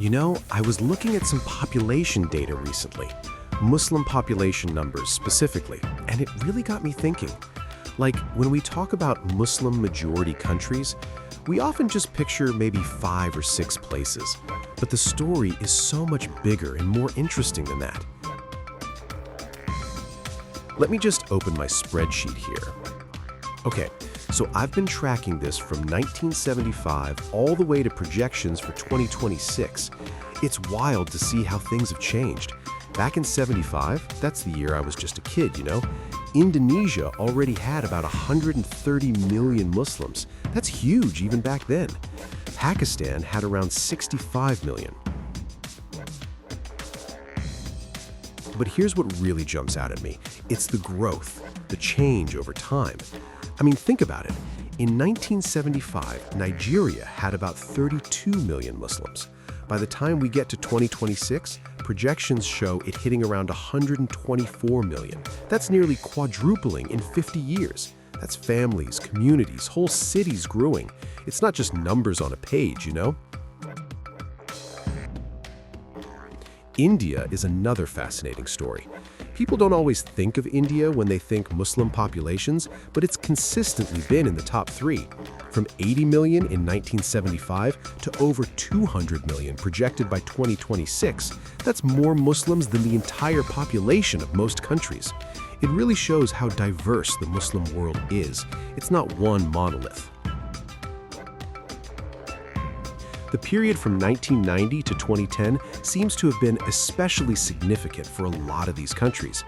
I was looking at some population data recently, Muslim population numbers specifically, and it really got me thinking. Like, when we talk about Muslim majority countries, we often just picture maybe 5 or 6 places, but the story is so much bigger and more interesting than that. Let me just open my spreadsheet here. Okay, so I've been tracking this from 1975 all the way to projections for 2026. It's wild to see how things have changed. Back in 75, that's the year I was just a kid, Indonesia already had about 130 million Muslims. That's huge even back then. Pakistan had around 65 million. But here's what really jumps out at me. It's the growth, the change over time. Think about it. In 1975, Nigeria had about 32 million Muslims. By the time we get to 2026, projections show it hitting around 124 million. That's nearly quadrupling in 50 years. That's families, communities, whole cities growing. It's not just numbers on a page, India is another fascinating story. People don't always think of India when they think Muslim populations, but it's consistently been in the top 3. From 80 million in 1975 to over 200 million projected by 2026. That's more Muslims than the entire population of most countries. It really shows how diverse the Muslim world is. It's not one monolith. The period from 1990 to 2010 seems to have been especially significant for a lot of these countries.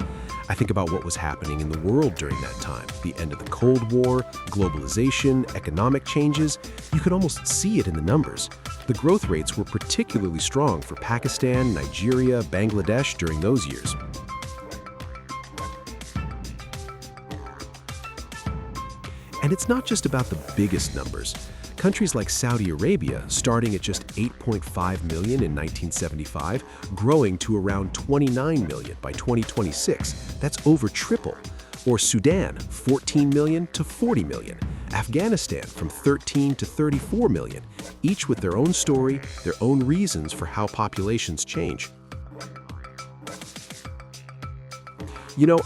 I think about what was happening in the world during that time, the end of the Cold War, globalization, economic changes. You could almost see it in the numbers. The growth rates were particularly strong for Pakistan, Nigeria, Bangladesh during those years. And it's not just about the biggest numbers. Countries like Saudi Arabia, starting at just 8.5 million in 1975, growing to around 29 million by 2026. That's over triple. Or Sudan, 14 million to 40 million. Afghanistan, from 13 to 34 million, each with their own story, their own reasons for how populations change.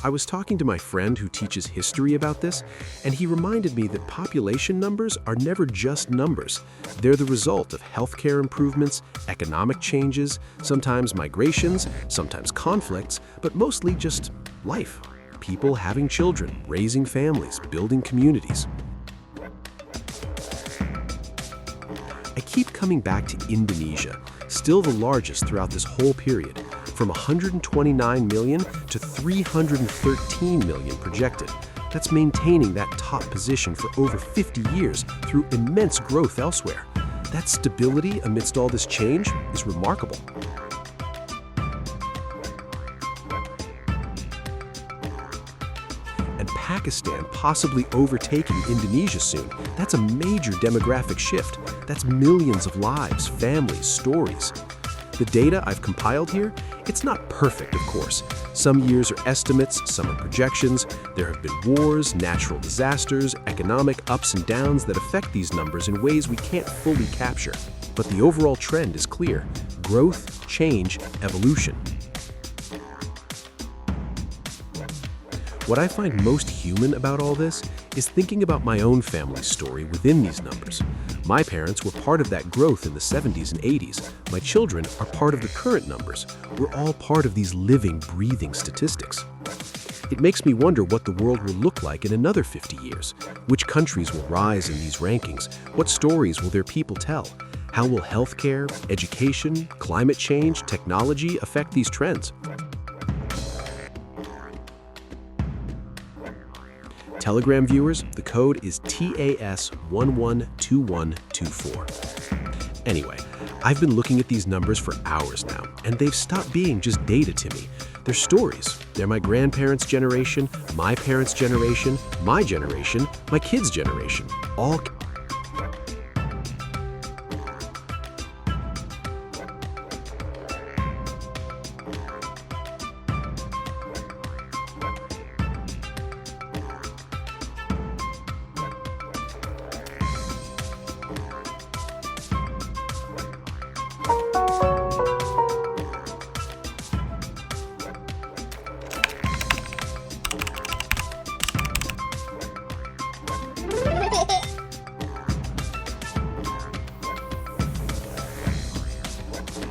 I was talking to my friend who teaches history about this, and he reminded me that population numbers are never just numbers. They're the result of healthcare improvements, economic changes, sometimes migrations, sometimes conflicts, but mostly just life. People having children, raising families, building communities. I keep coming back to Indonesia, still the largest throughout this whole period. From 129 million to 313 million projected. That's maintaining that top position for over 50 years through immense growth elsewhere. That stability amidst all this change is remarkable. And Pakistan possibly overtaking Indonesia soon. That's a major demographic shift. That's millions of lives, families, stories. The data I've compiled here, it's not perfect, of course. Some years are estimates, some are projections. There have been wars, natural disasters, economic ups and downs that affect these numbers in ways we can't fully capture. But the overall trend is clear: growth, change, evolution. What I find most human about all this is thinking about my own family's story within these numbers. My parents were part of that growth in the 70s and 80s. My children are part of the current numbers. We're all part of these living, breathing statistics. It makes me wonder what the world will look like in another 50 years. Which countries will rise in these rankings? What stories will their people tell? How will healthcare, education, climate change, technology affect these trends? Telegram viewers, the code is TAS112124. Anyway, I've been looking at these numbers for hours now, and they've stopped being just data to me. They're stories. They're my grandparents' generation, my parents' generation, my kids' generation, all